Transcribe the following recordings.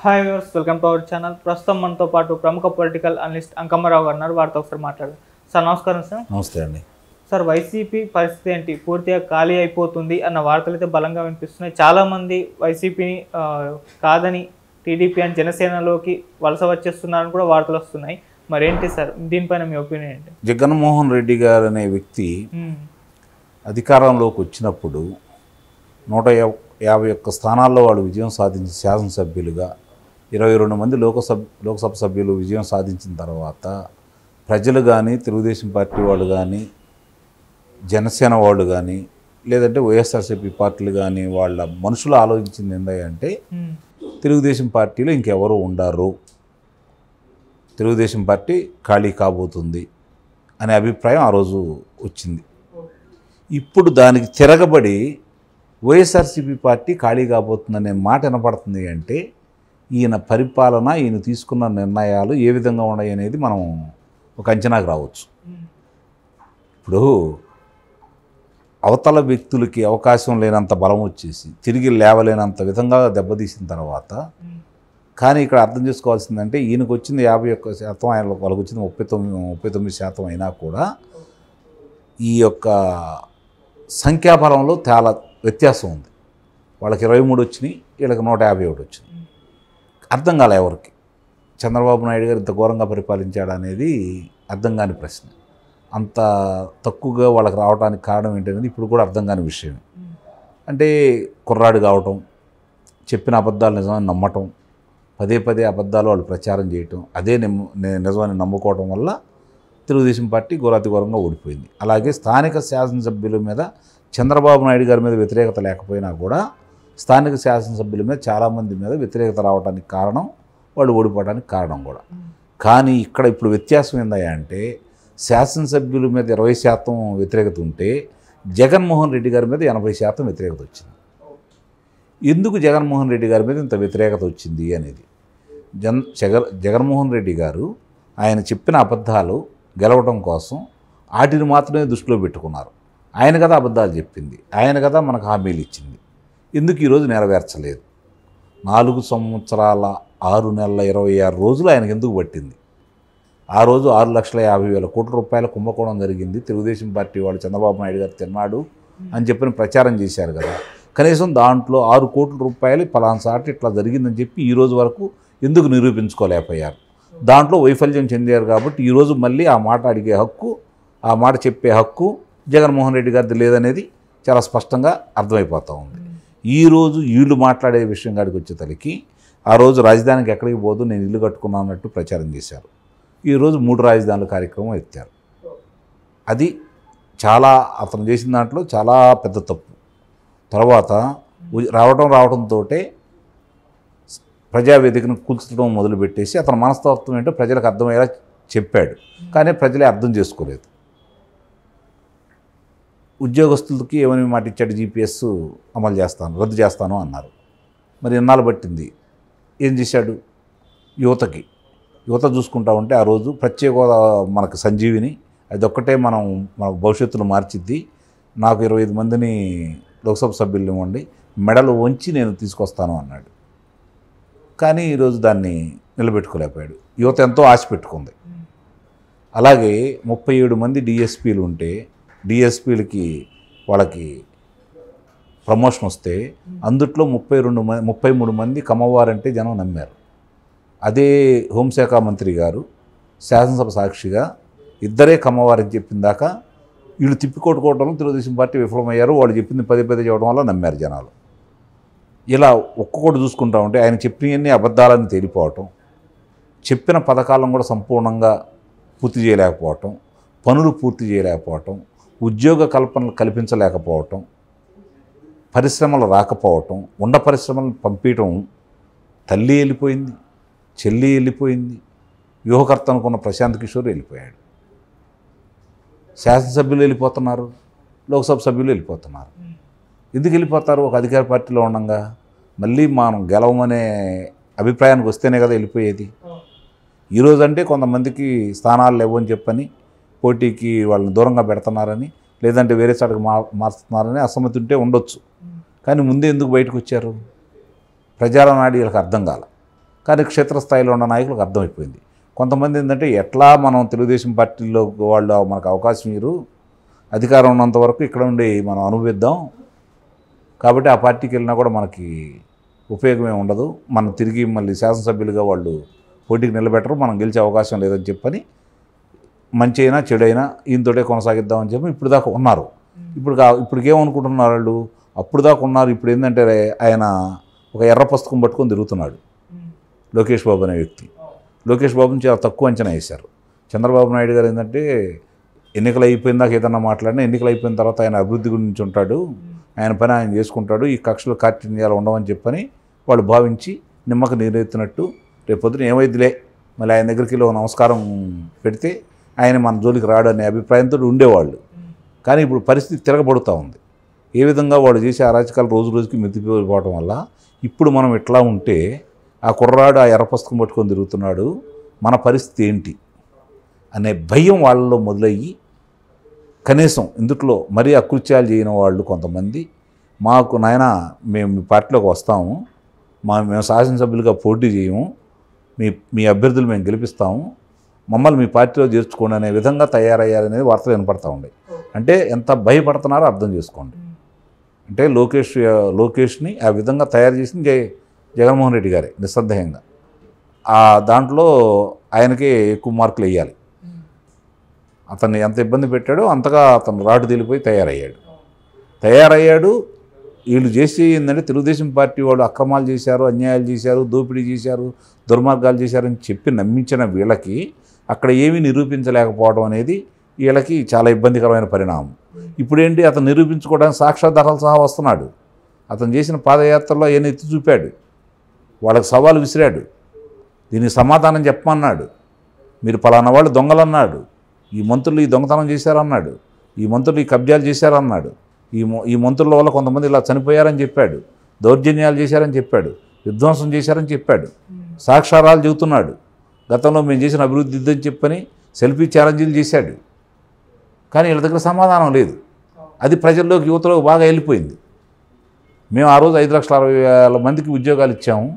Hi viewers, welcome to our channel. ప్రస్తుతం మనతో పాటు ప్రముఖ పొలిటికల్ అనలిస్ట్ అంకమ్మరావు గారు ఉన్నారు. వారితో ఒకసారి మాట్లాడారు. సార్ నమస్కారం. సార్ నమస్తే అండి. సార్, వైసీపీ పరిస్థితి ఏంటి? పూర్తిగా ఖాళీ అయిపోతుంది అన్న వార్తలు అయితే బలంగా వినిపిస్తున్నాయి. చాలామంది వైసీపీని కాదని టీడీపీ అని జనసేనలోకి వలస వచ్చేస్తున్నారని కూడా వార్తలు వస్తున్నాయి. మరేంటి సార్, దీనిపైన మీ ఒపీనియన్ ఏంటి? జగన్మోహన్ రెడ్డి గారు అనే వ్యక్తి అధికారంలోకి వచ్చినప్పుడు 151 స్థానాల్లో వాళ్ళు విజయం సాధించి శాసనసభ్యులుగా 22 మంది లోకసభ సభ్యులు విజయం సాధించిన తర్వాత ప్రజలు కానీ, తెలుగుదేశం పార్టీ వాళ్ళు కానీ, జనసేన వాళ్ళు కానీ, లేదంటే వైఎస్ఆర్సీపీ పార్టీలు కానీ వాళ్ళ మనుషులు ఆలోచించింది ఏంటంటే తెలుగుదేశం పార్టీలో ఇంకెవరు ఉండరు, తెలుగుదేశం పార్టీ ఖాళీ కాబోతుంది అనే అభిప్రాయం ఆ రోజు వచ్చింది. ఇప్పుడు దానికి తిరగబడి వైఎస్ఆర్సీపీ పార్టీ ఖాళీ కాబోతుందనే మాట వినపడుతుంది. అంటే ఈయన పరిపాలన, ఈయన తీసుకున్న నిర్ణయాలు ఏ విధంగా ఉన్నాయి అనేది మనం ఒక అంచనాకు రావచ్చు. ఇప్పుడు అవతల వ్యక్తులకి అవకాశం లేనంత బలం వచ్చేసి తిరిగి లేవలేనంత విధంగా దెబ్బతీసిన తర్వాత, కానీ ఇక్కడ అర్థం చేసుకోవాల్సిందంటే ఈయనకు వచ్చింది 51%, ఆయన వాళ్ళకి వచ్చింది 39% అయినా కూడా ఈ యొక్క సంఖ్యాబలంలో చాలా వ్యత్యాసం ఉంది. వాళ్ళకి 23 వచ్చినాయి, వీళ్ళకి 151 వచ్చినాయి. అర్థం కాలే ఎవరికి చంద్రబాబు నాయుడు గారు ఇంత ఘోరంగా పరిపాలించాడు అనేది అర్థం కాని ప్రశ్న. అంత తక్కువగా వాళ్ళకి రావడానికి కారణం ఏంటనేది ఇప్పుడు కూడా అర్థం కాని విషయం. అంటే కుర్రాడు కావటం, చెప్పిన అబద్ధాలు నిజమని నమ్మటం, పదే పదే అబద్ధాలు వాళ్ళు ప్రచారం చేయటం, అదే నిజమని నమ్ముకోవడం వల్ల తెలుగుదేశం పార్టీ ఘోరాతి ఘోరంగా ఓడిపోయింది. అలాగే స్థానిక శాసనసభ్యుల మీద చంద్రబాబు నాయుడు గారి మీద వ్యతిరేకత లేకపోయినా కూడా స్థానిక శాసనసభ్యుల మీద చాలామంది మీద వ్యతిరేకత రావడానికి కారణం వాళ్ళు ఓడిపోవడానికి కారణం కూడా. కానీ ఇక్కడ ఇప్పుడు వ్యత్యాసం ఏందయ్యా అంటే శాసనసభ్యుల మీద 20% వ్యతిరేకత ఉంటే జగన్మోహన్ రెడ్డి గారి మీద 80% వ్యతిరేకత వచ్చింది. ఎందుకు జగన్మోహన్ రెడ్డి గారి మీద ఇంత వ్యతిరేకత వచ్చింది అనేది, జగన్మోహన్ రెడ్డి గారు ఆయన చెప్పిన అబద్ధాలు గెలవడం కోసం వాటిని మాత్రమే దృష్టిలో పెట్టుకున్నారు. ఆయన కదా అబద్ధాలు చెప్పింది, ఆయన కదా మనకు హామీలు ఇచ్చింది. ఎందుకు ఈరోజు నెరవేర్చలేదు? 4 సంవత్సరాల 6 నెలల 26 రోజులు ఆయనకు ఎందుకు పట్టింది? ఆ రోజు 6,50,000 కోట్ల రూపాయల కుంభకోణం జరిగింది. తెలుగుదేశం పార్టీ వాళ్ళు చంద్రబాబు నాయుడు గారు తిన్నాడు అని చెప్పిన ప్రచారం చేశారు కదా. కనీసం దాంట్లో 6 కోట్ల రూపాయలు పలానా సాటి ఇట్లా జరిగిందని చెప్పి ఈ రోజు వరకు ఎందుకు నిరూపించుకోలేకపోయారు? దాంట్లో వైఫల్యం చెందారు. కాబట్టి ఈరోజు మళ్ళీ ఆ మాట అడిగే హక్కు, ఆ మాట చెప్పే హక్కు జగన్మోహన్ రెడ్డి గారిది లేదనేది చాలా స్పష్టంగా అర్థమైపోతూ ఉంది. ఈరోజు వీళ్ళు మాట్లాడే విషయం కాడికి వచ్చేతలకి ఆ రోజు రాజధానికి ఎక్కడికి పోదు, నేను ఇల్లు కట్టుకున్నా అన్నట్టు ప్రచారం చేశారు. ఈరోజు 3 రాజధానుల కార్యక్రమం ఎత్తారు. అది చాలా అతను చేసిన దాంట్లో చాలా పెద్ద తప్పు. తర్వాత రావడంతో ప్రజావేదికను కూల్చడం మొదలుపెట్టేసి అతని మనస్తత్వం ఏంటో ప్రజలకు అర్థమయ్యేలా చెప్పాడు. కానీ ప్రజలే అర్థం చేసుకోలేదు. ఉద్యోగస్తులకి ఏమని మాట ఇచ్చాడు? జీపీఎస్ అమలు చేస్తాను, రద్దు చేస్తాను అన్నారు. మరి ఎన్నాళ్ళు పట్టింది? ఏం చేశాడు? యువత చూసుకుంటా ఉంటే ఆ రోజు ప్రత్యేక మనకు సంజీవిని అదొక్కటే మన భవిష్యత్తును మార్చిద్ది, నాకు 25 మందిని లోక్సభ సభ్యులు ఇవ్వండి, మెడలు వంచి నేను తీసుకొస్తాను అన్నాడు. కానీ ఈరోజు దాన్ని నిలబెట్టుకోలేకపోయాడు. యువత ఎంతో ఆశ పెట్టుకుంది. అలాగే 37 మంది డిఎస్పీలు ఉంటే డిఎస్పీలకి వాళ్ళకి ప్రమోషన్ వస్తే అందుట్లో 33 మంది కమ్మవారంటే జనం నమ్మారు. అదే హోంశాఖ మంత్రి గారు శాసనసభ సాక్షిగా ఇద్దరే కమ్మవారని చెప్పిన దాకా వీళ్ళు తిప్పికొట్టుకోవడంలో తెలుగుదేశం పార్టీ విఫలమయ్యారు. వాళ్ళు చెప్పింది పదే చేయడం వల్ల నమ్మారు జనాలు. ఇలా ఒక్కొక్కటి చూసుకుంటా ఉంటే ఆయన చెప్పినవన్నీ అబద్ధాలని తేలిపోవటం, చెప్పిన పథకాలను కూడా సంపూర్ణంగా పూర్తి చేయలేకపోవటం, పనులు పూర్తి చేయలేకపోవటం, ఉద్యోగ కల్పనలు కల్పించలేకపోవటం, పరిశ్రమలు రాకపోవటం, ఉన్న పరిశ్రమలను పంపించడం, తల్లి వెళ్ళిపోయింది, చెల్లి వెళ్ళిపోయింది, వ్యూహకర్త అనుకున్న ప్రశాంత్ కిషోర్ వెళ్ళిపోయాడు. శాసనసభ్యులు వెళ్ళిపోతున్నారు, లోక్సభ సభ్యులు వెళ్ళిపోతున్నారు. ఎందుకు వెళ్ళిపోతారు? ఒక అధికార పార్టీలో ఉండగా మళ్ళీ మనం గెలవమనే అభిప్రాయానికి వస్తేనే కదా వెళ్ళిపోయేది. ఈరోజు అంటే కొంతమందికి స్థానాలు లేవని చెప్పని పోటీకి వాళ్ళని దూరంగా పెడుతున్నారని, లేదంటే వేరే చోటకి మార్చుతున్నారని అసమ్మతి ఉంటే ఉండొచ్చు. కానీ ముందే ఎందుకు బయటకు వచ్చారు? ప్రజాల నాడి వీళ్ళకి అర్థం కాల. కానీ క్షేత్రస్థాయిలో ఉన్న నాయకులకు అర్థమైపోయింది. కొంతమంది ఏంటంటే ఎట్లా మనం తెలుగుదేశం పార్టీలో వాళ్ళు మనకు అవకాశం ఇవ్వరు, అధికారం ఉన్నంత వరకు ఇక్కడ ఉండి మనం అనుభవిద్దాం, కాబట్టి ఆ పార్టీకి వెళ్ళినా కూడా మనకి ఉపయోగమే ఉండదు, మనం తిరిగి మళ్ళీ శాసనసభ్యులుగా వాళ్ళు పోటీకి నిలబెట్టరు, మనం గెలిచే అవకాశం లేదని చెప్పని మంచి అయినా చెడైనా ఈయనతోటే కొనసాగిద్దామని చెప్పి ఇప్పుడు దాకా ఉన్నారు. ఇప్పటికేమనుకుంటున్నారు వాళ్ళు, అప్పుడు దాకా ఉన్నారు, ఇప్పుడు ఏంటంటే ఆయన ఒక ఎర్ర పుస్తకం పట్టుకొని తిరుగుతున్నాడు లోకేష్ బాబు అనే వ్యక్తి. లోకేష్ బాబుని చాలా తక్కువ అంచనా వేశారు. చంద్రబాబు నాయుడు గారు ఏంటంటే ఎన్నికలు అయిపోయిన దాకా ఏదన్నా మాట్లాడినా ఎన్నికలు అయిపోయిన తర్వాత ఆయన అభివృద్ధి గురించి ఉంటాడు, ఆయన పని ఆయన చేసుకుంటాడు, ఈ కక్షలు కార్చిన్యాలు ఉండవని చెప్పని వాళ్ళు భావించి నిమ్మక నీరెత్తినట్టు రేపొద్దున ఏమైద్దిలే మళ్ళీ ఆయన దగ్గరికి నమస్కారం పెడితే ఆయన మన జోలికి రాడు అనే అభిప్రాయంతో ఉండేవాళ్ళు. కానీ ఇప్పుడు పరిస్థితి తిరగబడుతూ ఉంది. ఏ విధంగా వాడు చేసే అరాచకాలు రోజు రోజుకి మెతికిపోవడం వల్ల ఇప్పుడు మనం ఇట్లా ఉంటే ఆ కుర్రాడు ఆ ఎర్ర పుస్తకం పట్టుకొని తిరుగుతున్నాడు, మన పరిస్థితి ఏంటి అనే భయం వాళ్ళలో మొదలయ్యి కనీసం ఇందుట్లో మరీ అకృత్యాలు చేయని వాళ్ళు కొంతమంది మాకు నాయన మేము మీ పార్టీలోకి వస్తాము, మేము శాసనసభ్యులుగా పోటీ చేయము, మీ అభ్యర్థులు మేము గెలిపిస్తాము, మమ్మల్ని మీ పార్టీలో చేర్చుకోండి అనే విధంగా తయారయ్యారనేది వార్తలు వినపడతా ఉన్నాయి. అంటే ఎంత భయపడుతున్నారో అర్థం చేసుకోండి. అంటే లోకేష్ని ఆ విధంగా తయారు చేసింది జగన్మోహన్ రెడ్డి గారే నిస్సందేహంగా. ఆ దాంట్లో ఆయనకే ఎక్కువ మార్కులు వేయాలి. అతన్ని ఎంత ఇబ్బంది పెట్టాడో అంతగా అతను రాటు తేలిపోయి తయారయ్యాడు. వీళ్ళు చేసి ఏంటంటే తెలుగుదేశం పార్టీ వాళ్ళు అక్రమాలు చేశారు, అన్యాయాలు చేశారు, దోపిడీ చేశారు, దుర్మార్గాలు చేశారని చెప్పి నమ్మించిన వీళ్ళకి అక్కడ ఏమీ నిరూపించలేకపోవడం అనేది వీళ్ళకి చాలా ఇబ్బందికరమైన పరిణామం. ఇప్పుడేంటి, అతను నిరూపించుకోవడానికి సాక్ష్యాధారాలు సహా వస్తున్నాడు. అతను చేసిన పాదయాత్రలో ఏం ఎత్తి చూపాడు, వాళ్ళకి సవాలు విసిరాడు, దీనికి సమాధానం చెప్పమన్నాడు, మీరు పలానా వాళ్ళు దొంగలన్నాడు, ఈ మంత్రులు ఈ దొంగతనం చేశారన్నాడు, ఈ మంత్రులు ఈ కబ్జాలు చేశారన్నాడు, ఈ మంత్రుల వల్ల కొంతమంది ఇలా చనిపోయారని చెప్పాడు, దౌర్జన్యాలు చేశారని చెప్పాడు, విధ్వంసం చేశారని చెప్పాడు, సాక్ష్యాధారాలు చెబుతున్నాడు, గతంలో మేము చేసిన అభివృద్ధి ఇద్దని చెప్పని సెల్ఫీ ఛాలెంజీలు చేశాడు. కానీ వీళ్ళ దగ్గర సమాధానం లేదు. అది ప్రజల్లోకి యువతలోకి బాగా వెళ్ళిపోయింది. మేము ఆ రోజు 5,60,000 మందికి ఉద్యోగాలు ఇచ్చాము,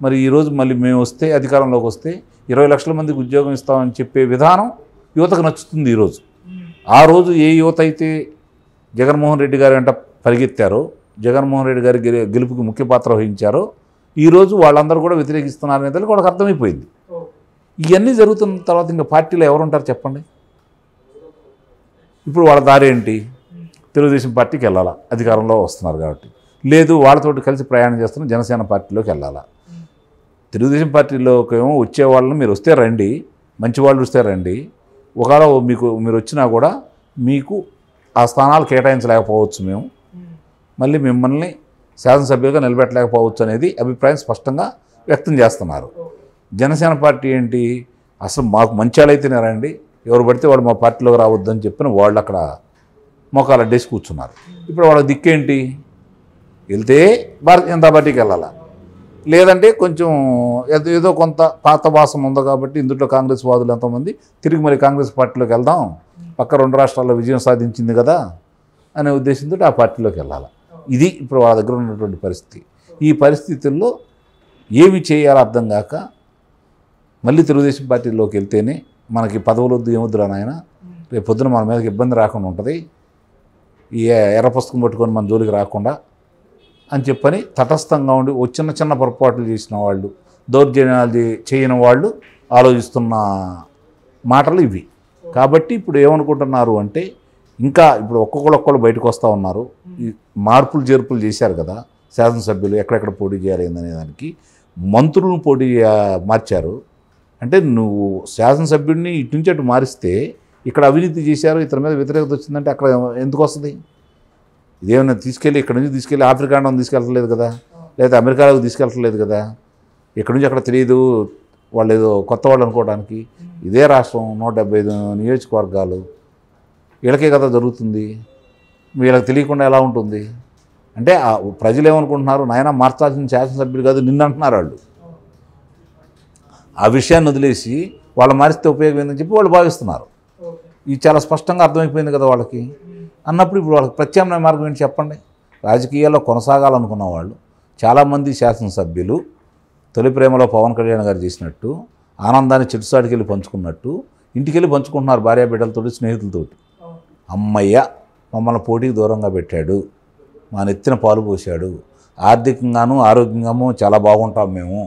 మరి ఈరోజు మళ్ళీ మేము వస్తే అధికారంలోకి వస్తే 20 లక్షల మందికి ఉద్యోగం ఇస్తామని చెప్పే విధానం యువతకు నచ్చుతుంది ఈరోజు. ఆ రోజు ఏ యువత అయితే జగన్మోహన్ రెడ్డి గారు వెంట పరిగెత్తారో, జగన్మోహన్ రెడ్డి గారి గెలుపుకి ముఖ్య పాత్ర వహించారో, ఈరోజు వాళ్ళందరూ కూడా వ్యతిరేకిస్తున్నారనేది వాళ్ళకి అర్థమైపోయింది. ఇవన్నీ జరుగుతున్న తర్వాత ఇంకా పార్టీలో ఎవరుంటారు చెప్పండి? ఇప్పుడు వాళ్ళ దారి ఏంటి? తెలుగుదేశం పార్టీకి వెళ్ళాలా, అధికారంలో వస్తున్నారు కాబట్టి. లేదు, వాళ్ళతోటి కలిసి ప్రయాణం చేస్తున్న జనసేన పార్టీలోకి వెళ్ళాలా. తెలుగుదేశం పార్టీలోకి ఏమో వచ్చే వాళ్ళని మీరు వస్తే రండి, మంచి వాళ్ళు వస్తే రండి, ఒకవేళ మీరు వచ్చినా కూడా మీకు ఆ స్థానాలు కేటాయించలేకపోవచ్చు, మేము మళ్ళీ మిమ్మల్ని శాసనసభ్యులుగా నిలబెట్టలేకపోవచ్చు అనేది అభిప్రాయం స్పష్టంగా వ్యక్తం చేస్తున్నారు. జనసేన పార్టీ ఏంటి, అసలు మాకు మంచి వాళ్ళైతేనే రండి, ఎవరు పడితే వాడు మా పార్టీలోకి రావద్దని చెప్పిన వాళ్ళు అక్కడ మోకాలు అడ్డేసి కూర్చున్నారు. ఇప్పుడు వాళ్ళ దిక్కేంటి, వెళ్తే భారతీయ జనతా పార్టీకి వెళ్ళాలా, లేదంటే కొంచెం ఏదో కొంత పాత వాసం ఉంది కాబట్టి ఇందులో కాంగ్రెస్ వాదులు ఎంతోమంది తిరిగి మరి కాంగ్రెస్ పార్టీలోకి వెళ్దాం, పక్క 2 రాష్ట్రాల్లో విజయం సాధించింది కదా అనే ఉద్దేశంతో ఆ పార్టీలోకి వెళ్ళాలి. ఇది ఇప్పుడు వాళ్ళ దగ్గర ఉన్నటువంటి పరిస్థితి. ఈ పరిస్థితుల్లో ఏమి చేయాలో అర్థం కాక మళ్ళీ తెలుగుదేశం పార్టీలోకి వెళ్తేనే మనకి పదవులు వద్దు ఏమొద్దురా నాయన, రేపు పొద్దున మన మీదకి ఇబ్బంది రాకుండా ఉంటుంది, ఈ ఎర్ర పుస్తకం పట్టుకొని మన జోలికి రాకుండా అని చెప్పని తటస్థంగా ఉండి చిన్న పొరపాట్లు చేసిన వాళ్ళు, దౌర్జన్యాలు చేయని వాళ్ళు ఆలోచిస్తున్న మాటలు ఇవి. కాబట్టి ఇప్పుడు ఏమనుకుంటున్నారు అంటే, ఇంకా ఇప్పుడు ఒక్కొక్కళ్ళు బయటకు వస్తూ ఉన్నారు. ఈ మార్పులు చేర్పులు చేశారు కదా శాసనసభ్యులు, ఎక్కడెక్కడ పోటీ చేయాలి అనే దానికి మంత్రులను మార్చారు. అంటే నువ్వు శాసనసభ్యుడిని ఇటు నుంచి అటు మారిస్తే ఇక్కడ అవినీతి చేశారు, ఇతని మీద వ్యతిరేకత వచ్చిందంటే అక్కడ ఎందుకు వస్తుంది? ఇదేమైనా ఇక్కడ నుంచి తీసుకెళ్ళి ఆఫ్రికా ఖండం తీసుకెళ్ళట్లేదు కదా, లేదా అమెరికాలోకి తీసుకెళ్ళట్లేదు కదా, ఇక్కడ నుంచి అక్కడ తెలియదు, వాళ్ళు ఏదో కొత్త వాళ్ళు అనుకోవడానికి. ఇదే రాష్ట్రం, 175 నియోజకవర్గాలు, వీళ్ళకే కదా జరుగుతుంది, వీళ్ళకి తెలియకుండా ఎలా ఉంటుంది? అంటే ప్రజలు ఏమనుకుంటున్నారు, నాయన మార్చాల్సిన శాసనసభ్యులు కాదు నిన్ను అంటున్నారు వాళ్ళు. ఆ విషయాన్ని వదిలేసి వాళ్ళు మారిస్తే ఉపయోగం ఏందని చెప్పి వాళ్ళు భావిస్తున్నారు. ఇది చాలా స్పష్టంగా అర్థమైపోయింది కదా వాళ్ళకి. అన్నప్పుడు ఇప్పుడు వాళ్ళకి ప్రత్యామ్నాయ మార్గం ఏంటి చెప్పండి? రాజకీయాల్లో కొనసాగాలనుకున్న వాళ్ళు చాలామంది శాసనసభ్యులు తొలి ప్రేమలో పవన్ కళ్యాణ్ గారు చేసినట్టు ఆనందాన్ని చెట్టుసాటికి వెళ్ళి పంచుకున్నట్టు ఇంటికి వెళ్ళి పంచుకుంటున్నారు భార్య బిడ్డలతోటి స్నేహితులతోటి. అమ్మయ్య మమ్మల్ని పోటీకి దూరంగా పెట్టాడు, మా నెత్తిన పాలు పోసాడు, ఆర్థికంగాను ఆరోగ్యంగాను చాలా బాగుంటాం మేము.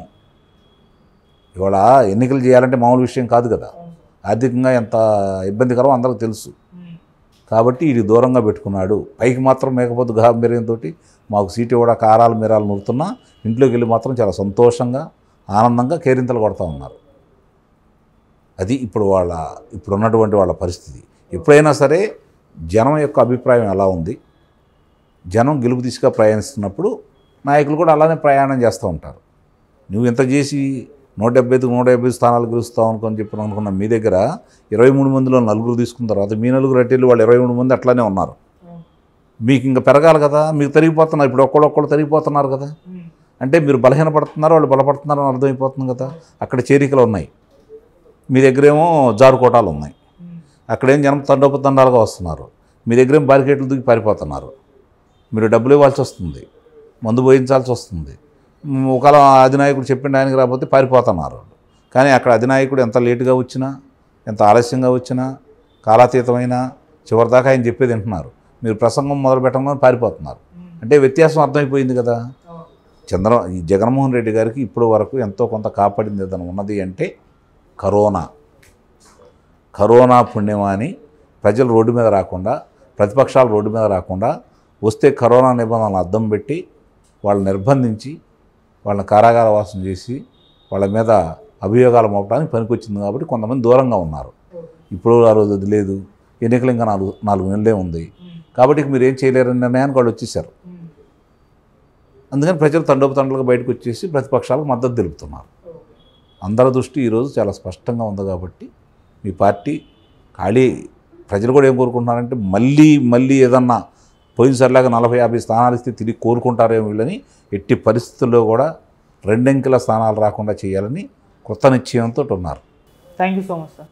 ఇవాళ ఎన్నికలు చేయాలంటే మామూలు విషయం కాదు కదా, ఆర్థికంగా ఎంత ఇబ్బందికరం అందరికీ తెలుసు. కాబట్టి ఇది దూరంగా పెట్టుకున్నాడు. పైకి మాత్రం మేకపోతే గాంభీర్యంతో మాకు సీటు కూడా కారాలు మీరాలు నూరుతున్నా ఇంట్లోకి వెళ్ళి మాత్రం చాలా సంతోషంగా ఆనందంగా కేరింతలు కొడతా ఉన్నారు. అది ఇప్పుడు ఉన్నటువంటి వాళ్ళ పరిస్థితి. ఎప్పుడైనా సరే జనం యొక్క అభిప్రాయం ఎలా ఉంది, జనం గెలుపు దిశగా ప్రయాణిస్తున్నప్పుడు నాయకులు కూడా అలానే ప్రయాణం చేస్తూ ఉంటారు. నువ్వు ఇంత చేసి 170 స్థానాలు గెలుస్తావు అనుకొని అనుకున్న మీ దగ్గర 23 మందిలో 4 తీసుకున్న తర్వాత మీ 4 అట్టేళ్ళు వాళ్ళు 23 మంది అట్లానే ఉన్నారు. మీకు ఇంకా పెరగాలి కదా, మీకు తరిగిపోతున్నారు. ఇప్పుడు ఒక్కళ్ళు తరిగిపోతున్నారు కదా, అంటే మీరు బలహీనపడుతున్నారు, వాళ్ళు బలపడుతున్నారు అని అర్థమైపోతుంది కదా. అక్కడ చేరికలు ఉన్నాయి, మీ దగ్గరేమో జారుకోటాలు ఉన్నాయి. అక్కడేం జనం తండోపతండాలుగా వస్తున్నారు, మీ దగ్గరేం బారికేట్లు దిగి పారిపోతున్నారు. మీరు డబ్బులు ఇవ్వాల్సి వస్తుంది, మందు పోయించాల్సి వస్తుంది. ఒకవేళ అధినాయకుడు చెప్పిండు ఆయనకి రాకపోతే పారిపోతున్నారు. కానీ అక్కడ అధినాయకుడు ఎంత లేటుగా వచ్చినా, ఎంత ఆలస్యంగా వచ్చినా, కాలాతీతమైనా చివరిదాకా ఆయన చెప్పేది వింటున్నారు. మీరు ప్రసంగం మొదలు పెట్టమని పారిపోతున్నారు. అంటే వ్యత్యాసం అర్థమైపోయింది కదా. ఈ జగన్మోహన్ రెడ్డి గారికి ఇప్పుడు వరకు ఎంతో కొంత కాపాడింది ఏదైనా ఉన్నది అంటే కరోనా పుణ్యమా అని ప్రజలు రోడ్డు మీద రాకుండా, ప్రతిపక్షాలు రోడ్డు మీద రాకుండా, వస్తే కరోనా నిబంధనలు అద్దం పెట్టి వాళ్ళని నిర్బంధించి వాళ్ళని కారాగార వాసం చేసి వాళ్ళ మీద అభియోగాలు మోపడానికి పనికొచ్చింది. కాబట్టి కొంతమంది దూరంగా ఉన్నారు. ఇప్పుడు ఆ రోజు అది లేదు, ఎన్నికలు ఇంకా 4 నెలలే ఉంది. కాబట్టి మీరు ఏం చేయలేరని నిర్ణయానికి వాళ్ళు వచ్చేసారు. అందుకని ప్రజలు తండోపతండలుగా బయటకు వచ్చేసి ప్రతిపక్షాలకు మద్దతు తెలుపుతున్నారు. అందరి దృష్టి ఈరోజు చాలా స్పష్టంగా ఉంది. కాబట్టి మీ పార్టీ ఖాళీ, ప్రజలు కూడా ఏం కోరుకుంటున్నారంటే మళ్ళీ ఏదన్నా పోయినసారిలాగా 40-50 స్థానాలు ఇస్తే తిరిగి కోరుకుంటారేమో వీళ్ళని. ఎట్టి పరిస్థితుల్లో కూడా 2 అంకెల స్థానాలు రాకుండా చేయాలని కొత్త నిశ్చయంతో ఉన్నారు. Thank you so much sir.